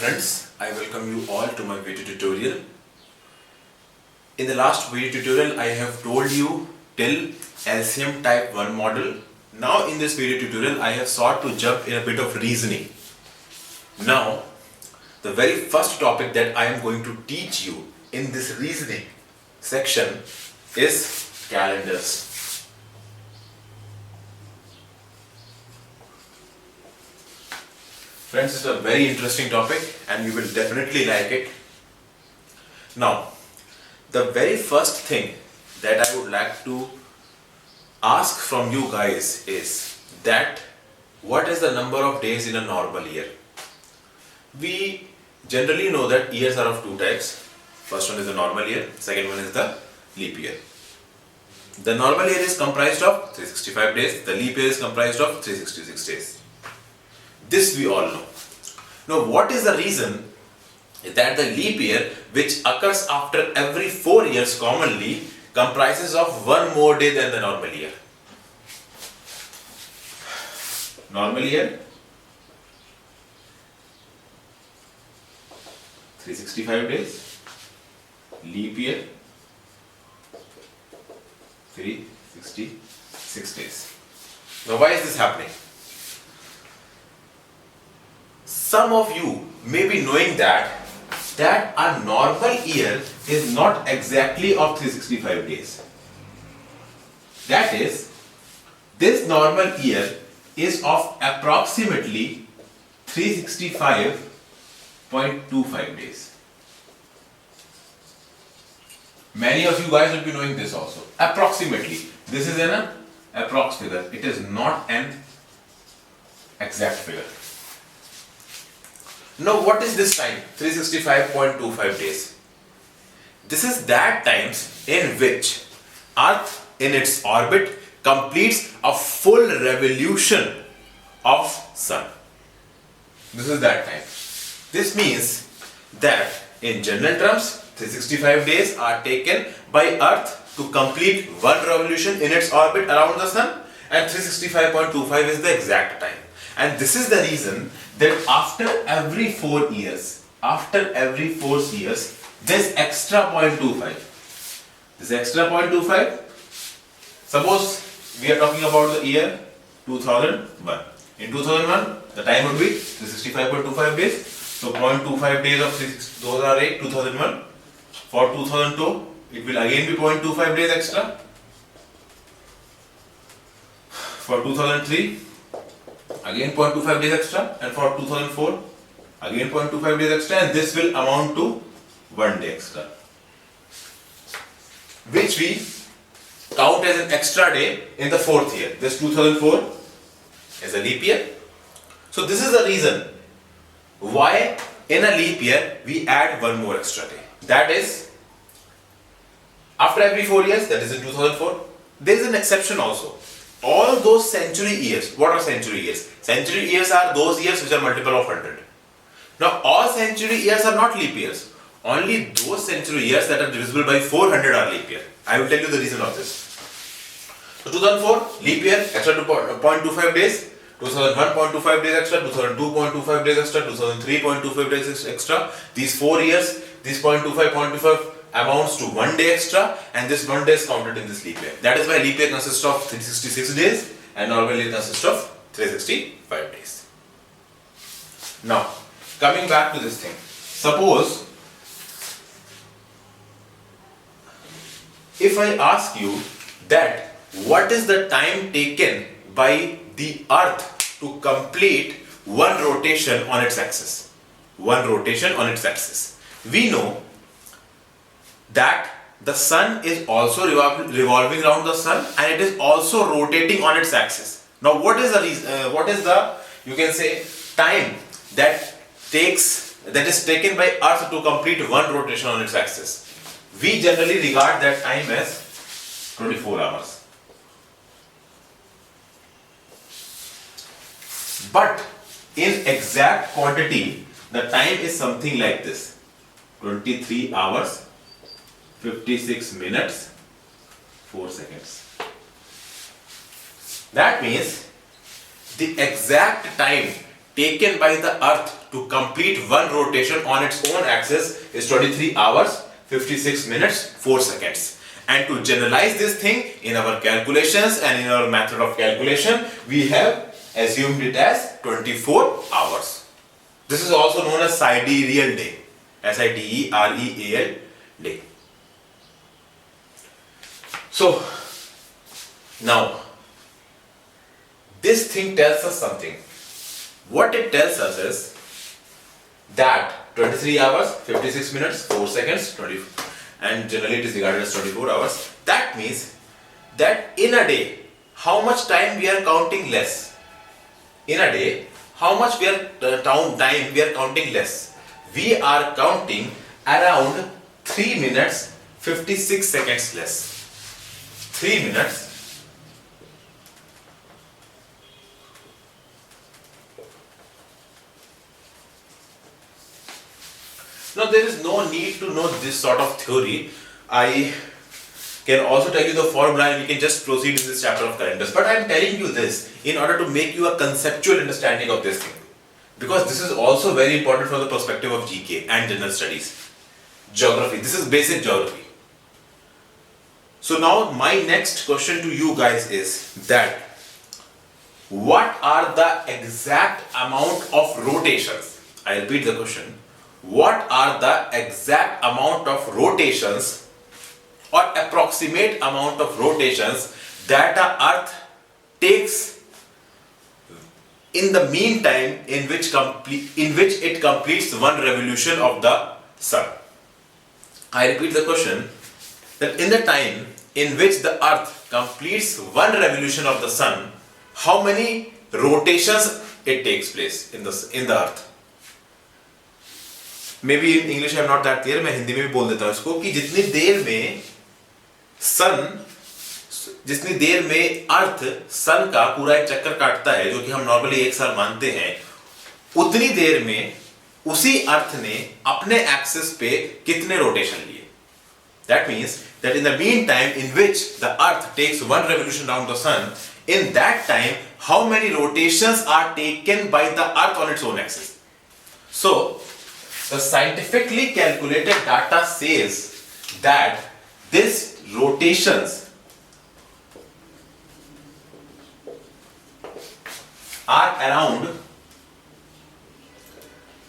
friends, I welcome you all to my video tutorial. In the last video tutorial, I have told you till LCM type 1 model. Now in this video tutorial, I have sought to jump in a bit of reasoning. Now, the very first topic that I am going to teach you in this reasoning section is calendars. Friends, it's a very interesting topic and you will definitely like it. Now, the very first thing that I would like to ask from you guys is that what is the number of days in a normal year? We generally know that years are of two types. First one is the normal year, second one is the leap year. The normal year is comprised of 365 days, the leap year is comprised of 366 days. This we all know. Now, what is the reason that the leap year, which occurs after every 4 years commonly, comprises of one more day than the normal year? Normal year, 365 days, leap year, 366 days. Now, why is this happening? Some of you may be knowing that a normal year is not exactly of 365 days. That is, this normal year is of approximately 365.25 days. Many of you guys will be knowing this also. Approximately. This is an approx figure. It is not an exact figure. Now, what is this time? 365.25 days. This is that times in which Earth in its orbit completes a full revolution of Sun. This is that time. This means that in general terms, 365 days are taken by Earth to complete one revolution in its orbit around the Sun, and 365.25 is the exact time. And this is the reason that after every 4 years, this extra 0.25, suppose we are talking about the year 2001. In 2001, the time would be 365.25 days. So 0.25 days of 2008, 2001. For 2002, it will again be 0.25 days extra. For 2003, again 0.25 days extra, and for 2004 again 0.25 days extra, and this will amount to 1 day extra, which we count as an extra day in the 4th year. This 2004 is a leap year. So this is the reason why in a leap year we add one more extra day. That is, after every 4 years, that is in 2004, there is an exception also. All those century years. What are century years? Century years are those years which are multiple of 100. Now, all century years are not leap years. Only those century years that are divisible by 400 are leap year. I will tell you the reason of this. So, 2004, leap year, extra 0.25 days. 2001, 0.25 days extra. 2002, 0.25 days extra. 2003, 0.25 days extra. These 4 years, these 0.25 amounts to 1 day extra, and this 1 day is counted in this leap year. That is why leap year consists of 366 days and normal year consists of 365 days. Now, coming back to this thing. Suppose if I ask you that what is the time taken by the Earth to complete one rotation on its axis? One rotation on its axis. We know that the Sun is also revolving around the Sun, and it is also rotating on its axis. Now, what is the reason? What is the, you can say, time that is taken by Earth to complete one rotation on its axis? We generally regard that time as 24 hours. But in exact quantity, the time is something like this: 23 hours, 56 minutes, 4 seconds. That means the exact time taken by the Earth to complete one rotation on its own axis is 23 hours, 56 minutes, 4 seconds. And to generalize this thing in our calculations and in our method of calculation, we have assumed it as 24 hours. This is also known as sidereal day. Sidereal day. So, now, this thing tells us something. What it tells us is that 23 hours, 56 minutes, 4 seconds, 20, and generally it is regarded as 24 hours. That means that in a day, how much time we are counting less? In a day, how much time we are counting less? We are counting around 3 minutes, 56 seconds less. 3 minutes. Now there is no need to know this sort of theory. I can also tell you the formula and we can just proceed in this chapter of calendars. But I am telling you this in order to make you a conceptual understanding of this thing. Because this is also very important from the perspective of GK and general studies. Geography. This is basic geography. So now my next question to you guys is that what are the exact amount of rotations? I repeat the question. What are the exact amount of rotations or approximate amount of rotations that the Earth takes in the meantime in which it completes one revolution of the Sun? I repeat the question, that in the time in which the Earth completes one revolution of the Sun, how many rotations it takes place in the Earth? May be in English I am not that clear, मैं हिंदी में भी बोल देता हूँ इसको कि जितनी देर में अर्थ सन का पूरा एक चक्कर काटता है, जो कि हम नॉर्मली 1 साल मानते हैं, उतनी देर में उसी अर्थ ने अपने एक्सिस पे कितने रोटेशन लिए. That means that in the mean time in which the earth takes one revolution round the sun, in that time how many rotations are taken by the Earth on its own axis. So the scientifically calculated data says that these rotations are around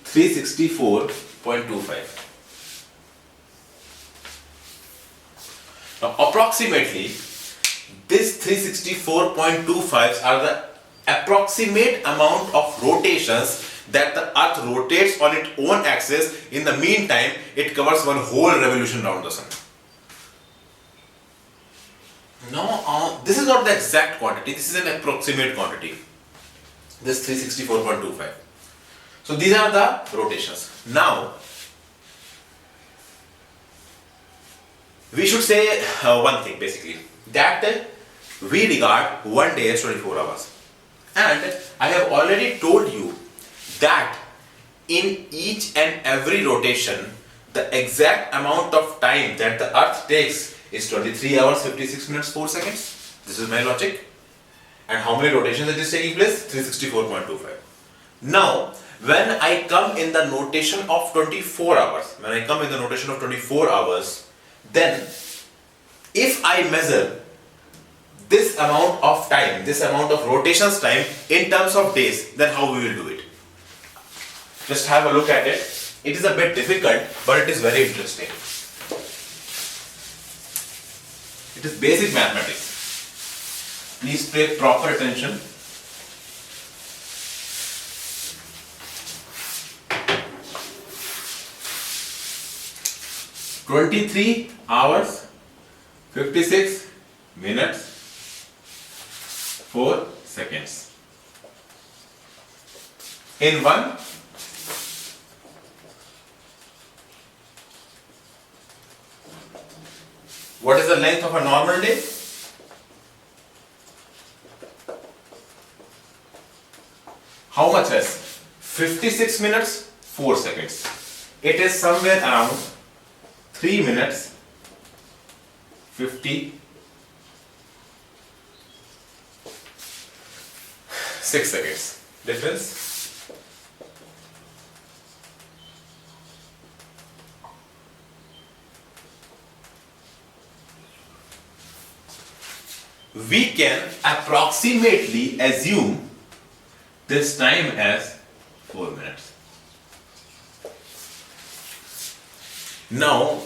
364.25. Now approximately these 364.25s are the approximate amount of rotations that the Earth rotates on its own axis. In the meantime, it covers one whole revolution around the Sun. Now, this is not the exact quantity, this is an approximate quantity. This 364.25. So these are the rotations. Now, we should say one thing basically, that we regard one day as 24 hours. And I have already told you that in each and every rotation, the exact amount of time that the Earth takes is 23 hours, 56 minutes, 4 seconds. This is my logic. And how many rotations it is taking place? 364.25. Now, when I come in the notation of 24 hours, then if I measure this amount of time, this amount of rotations time in terms of days, then how we will do it? Just have a look at it. It is a bit difficult, but it is very interesting. It is basic mathematics. Please pay proper attention. "23 hours, 56 minutes, 4 seconds. In one, what is the length of a normal day? How much less? 56 minutes, 4 seconds. It is somewhere around 3 minutes, 56 seconds. Difference? we can approximately assume this time as 4 minutes. Now,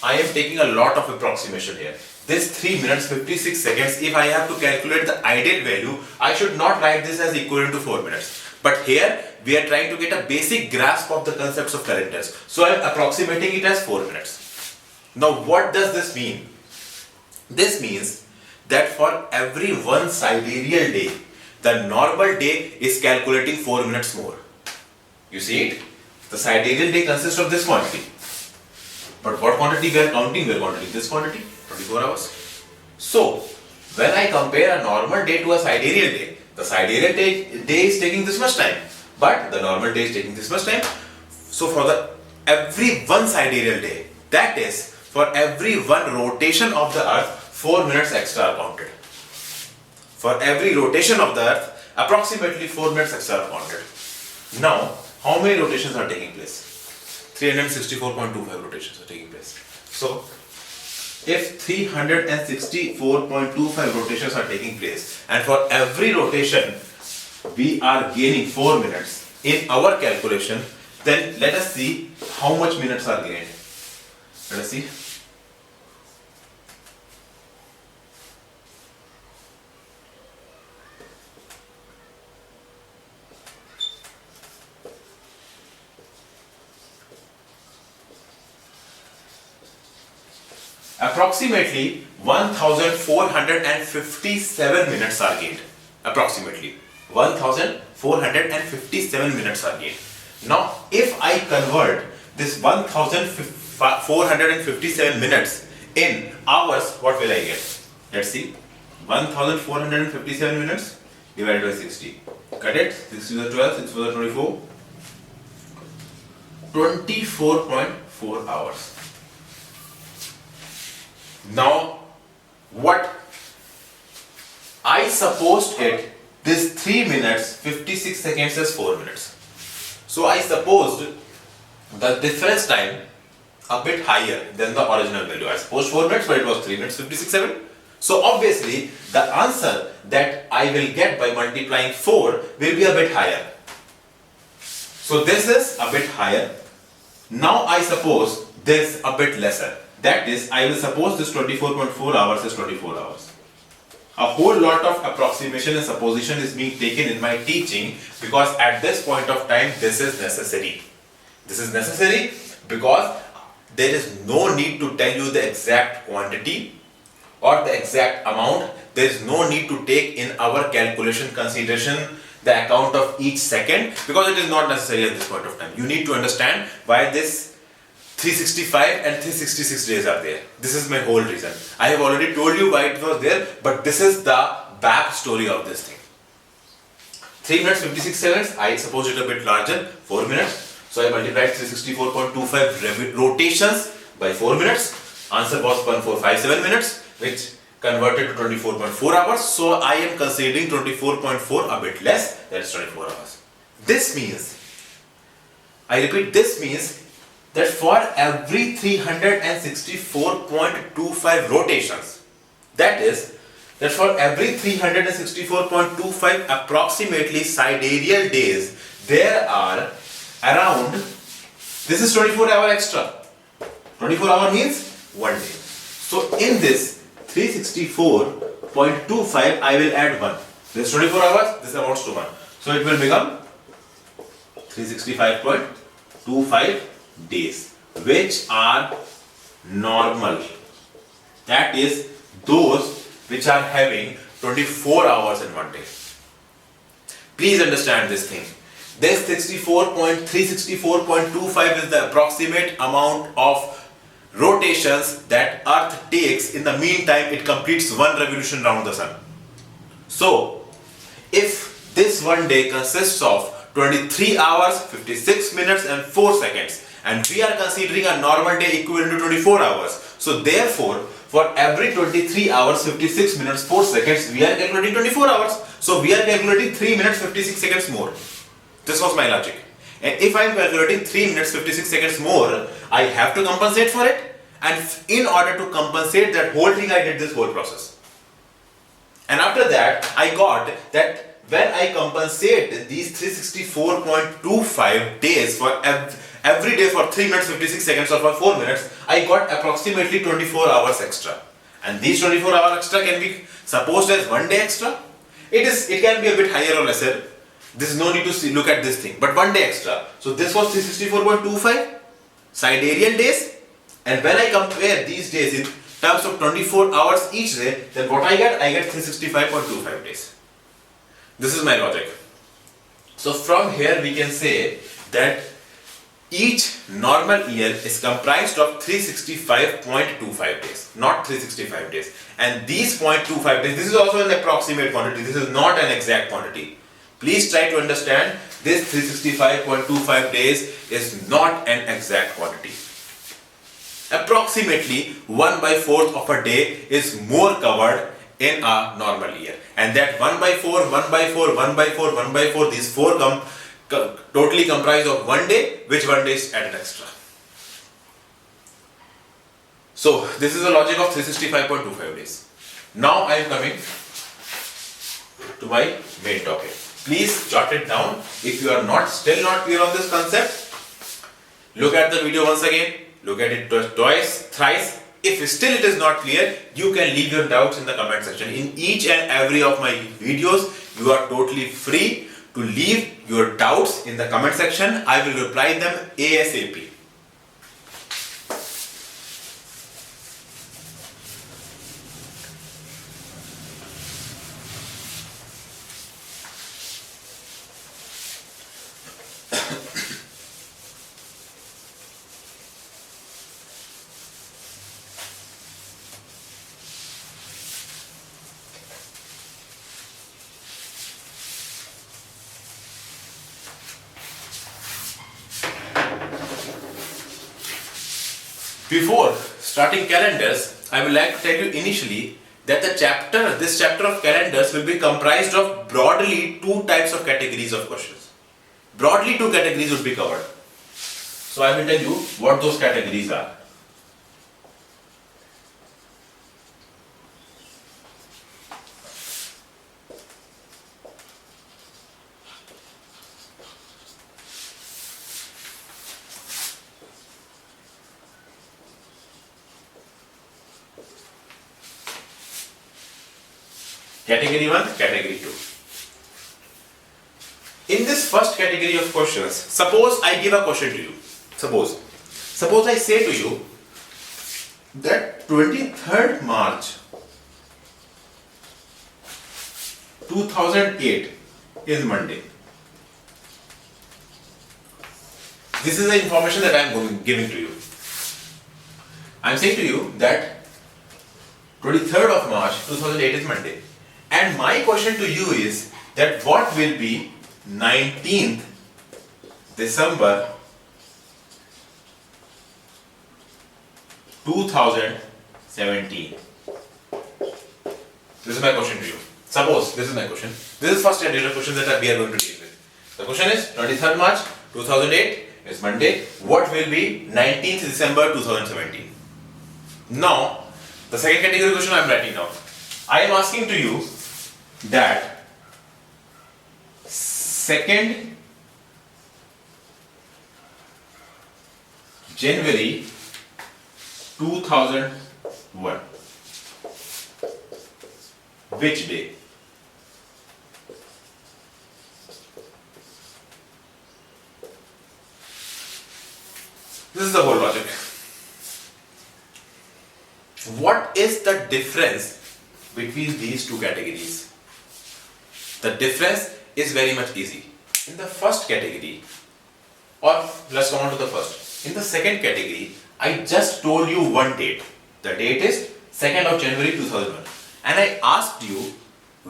I am taking a lot of approximation here. This 3 minutes 56 seconds, if I have to calculate the ideal value, I should not write this as equivalent to 4 minutes. But here, we are trying to get a basic grasp of the concepts of calendars. So I am approximating it as 4 minutes. Now, what does this mean? This means that for every one sidereal day, the normal day is calculating 4 minutes more. You see it? The sidereal day consists of this quantity. But what quantity we are counting? We are counting this quantity, 24 hours. So, when I compare a normal day to a sidereal day, the sidereal day is taking this much time, but the normal day is taking this much time. So, for every one sidereal day, that is, for every one rotation of the earth, 4 minutes extra are counted. For every rotation of the earth, approximately 4 minutes extra are counted. Now, how many rotations are taking place? 364.25 rotations are taking place. So, if 364.25 rotations are taking place, and for every rotation we are gaining 4 minutes in our calculation, then let us see how much minutes are gained. Let us see. Approximately 1457 minutes are gained. Approximately 1457 minutes are gained. Now, if I convert this 1457 minutes in hours, what will I get? Let's see. 1457 minutes divided by 60. Cut it. 6 to the 12, 6 to the 24. 24.4 hours. Now, what I supposed it, this 3 minutes 56 seconds is 4 minutes. So I supposed the difference time a bit higher than the original value. I supposed 4 minutes, but it was 3 minutes 56 seconds. So obviously the answer that I will get by multiplying 4 will be a bit higher. So this is a bit higher. Now I suppose this a bit lesser. That is, I will suppose this 24.4 hours is 24 hours. A whole lot of approximation and supposition is being taken in my teaching because at this point of time this is necessary. This is necessary because there is no need to tell you the exact quantity or the exact amount. There is no need to take in our calculation consideration the account of each second because it is not necessary at this point of time. You need to understand why this 365 and 366 days are there. This is my whole reason. I have already told you why it was there, but this is the back story of this thing. 3 minutes 56 seconds, I suppose it a bit larger, 4 minutes. So I multiplied 364.25 rotations by 4 minutes. Answer was 1457 minutes, which converted to 24.4 hours. So I am considering 24.4 a bit less, that is 24 hours. This means, I repeat, this means that for every 364.25 rotations, that is, that for every 364.25 approximately sidereal days, there are around, this is 24 hour extra. 24 hour means 1 day. So in this 364.25, I will add 1. This is 24 hours, this amounts to 1. So it will become 365.25 days, which are normal. That is, those which are having 24 hours in 1 day. Please understand this thing. This 364.25 is the approximate amount of rotations that Earth takes. In the meantime, it completes one revolution around the sun. So, if this 1 day consists of 23 hours, 56 minutes and 4 seconds, and we are considering a normal day equivalent to 24 hours. So therefore, for every 23 hours, 56 minutes, 4 seconds, we are calculating 24 hours. So we are calculating 3 minutes, 56 seconds more. This was my logic. And if I am calculating 3 minutes, 56 seconds more, I have to compensate for it. And in order to compensate that whole thing, I did this whole process. And after that, I got that when I compensate these 364.25 days for every day for 3 minutes 56 seconds or for 4 minutes, I got approximately 24 hours extra. And these 24 hours extra can be supposed as 1 day extra. It can be a bit higher or lesser. There is no need to look at this thing, but 1 day extra. So this was 364.25 sidereal days, and when I compare these days in terms of 24 hours each day, then what I get 365.25 days. This is my logic. So from here we can say that each normal year is comprised of 365.25 days, not 365 days. And these 0.25 days, this is also an approximate quantity, this is not an exact quantity. Please try to understand this 365.25 days is not an exact quantity. Approximately 1/4 of a day is more covered in a normal year. And that 1/4, 1/4, 1/4, 1/4, these four totally comprised of 1 day, which 1 day is added extra. So this is the logic of 365.25 days. Now I am coming to my main topic. Please jot it down. If you are still not clear on this concept, look at the video once again, look at it twice, thrice. If still it is not clear, you can leave your doubts in the comment section. In each and every of my videos, you are totally free to leave your doubts in the comment section. I will reply them ASAP. Before starting calendars, I would like to tell you initially that this chapter of calendars will be comprised of broadly 2 types of categories of questions. Broadly 2 categories would be covered. So I will tell you what those categories are. Category 1, Category 2. In this first category of questions, suppose I give a question to you. Suppose I say to you that 23rd March 2008 is Monday. This is the information that I am giving to you. I am saying to you that 23rd of March 2008 is Monday. And my question to you is that what will be 19th December 2017? This is my question to you. Suppose, this is my question. This is first category of question that we are going to deal with. The question is 23rd March 2008 is Monday. What will be 19th December 2017? Now, the second category question I am writing down. I am asking to you that 2nd January 2001, which day? This is the whole logic. What is the difference between these 2 categories? The difference is very much easy. In the first category, or let's come on to the first. In the second category, I just told you one date. The date is 2nd of January 2001. And I asked you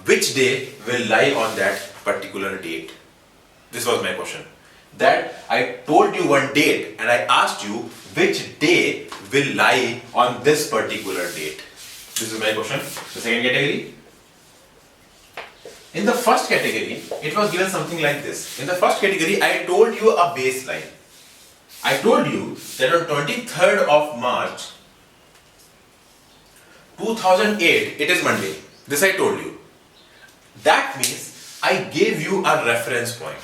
which day will lie on that particular date. This was my question. That I told you one date and I asked you which day will lie on this particular date. This is my question. The second category. In the first category, it was given something like this. In the first category, I told you a baseline. I told you that on 23rd of March 2008, it is Monday. This I told you. That means I gave you a reference point.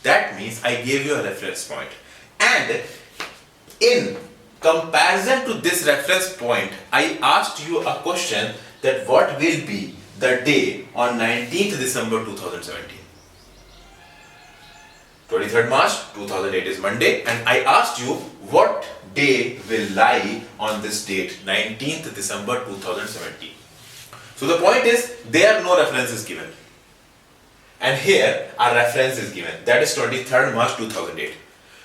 That means I gave you a reference point. And in comparison to this reference point, I asked you a question that what will be the day on 19th December 2017. 23rd March 2008 is Monday, and I asked you what day will lie on this date, 19th December 2017. So the point is, there are no references given. And here a reference is given, that is 23rd March 2008.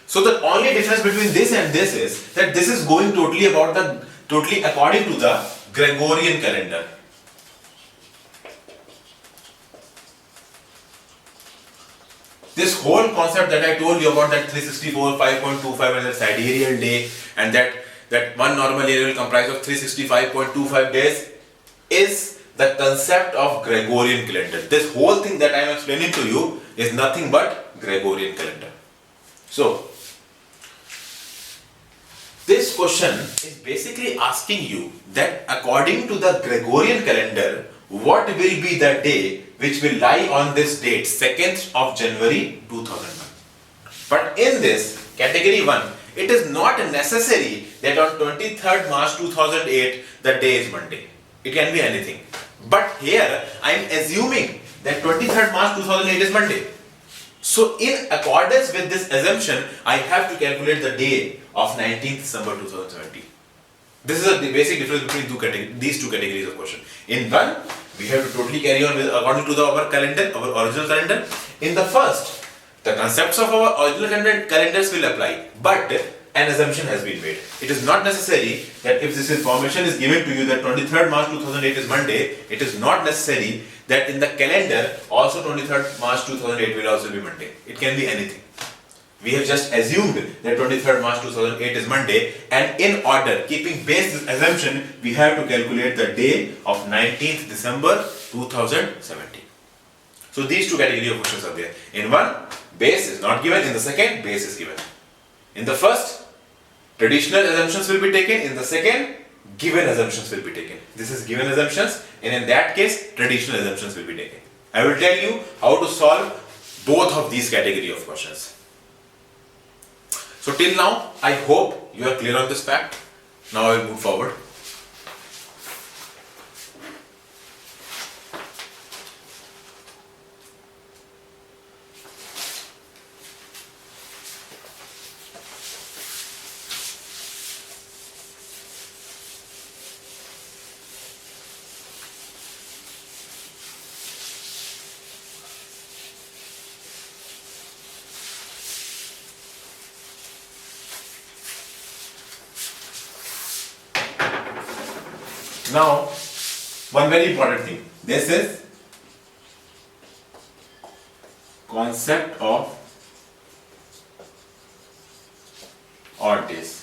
So the only difference between this and this is that this is going totally according to the Gregorian calendar. This whole concept that I told you about, that 364, 5.25 and the sidereal day, and that one normal year will comprise of 365.25 days, is the concept of Gregorian calendar. This whole thing that I am explaining to you is nothing but Gregorian calendar. So this question is basically asking you that according to the Gregorian calendar, what will be the day which will lie on this date, 2nd of January 2001. But in this category 1, it is not necessary that on 23rd March 2008 the day is Monday. It can be anything. But here I am assuming that 23rd March 2008 is Monday. So in accordance with this assumption, I have to calculate the day of 19th December 2017. This is the basic difference between these two categories of question. In one, we have to totally carry on with according to our calendar, our original calendar. In the first, the concepts of our original calendars will apply, but an assumption has been made. It is not necessary that if this information is given to you that 23rd March 2008 is Monday, it is not necessary that in the calendar also 23rd March 2008 will also be Monday. It can be anything. We have just assumed that 23rd March 2008 is Monday, and in order, keeping base this assumption, we have to calculate the day of 19th December 2017. So these two categories of questions are there. In one, base is not given. In the second, base is given. In the first, traditional assumptions will be taken. In the second, given assumptions will be taken. This is given assumptions, and in that case, traditional assumptions will be taken. I will tell you how to solve both of these category of questions. So till now, I hope you are clear on this fact. Now I will move forward. Now, one very important thing. This is concept of odd days.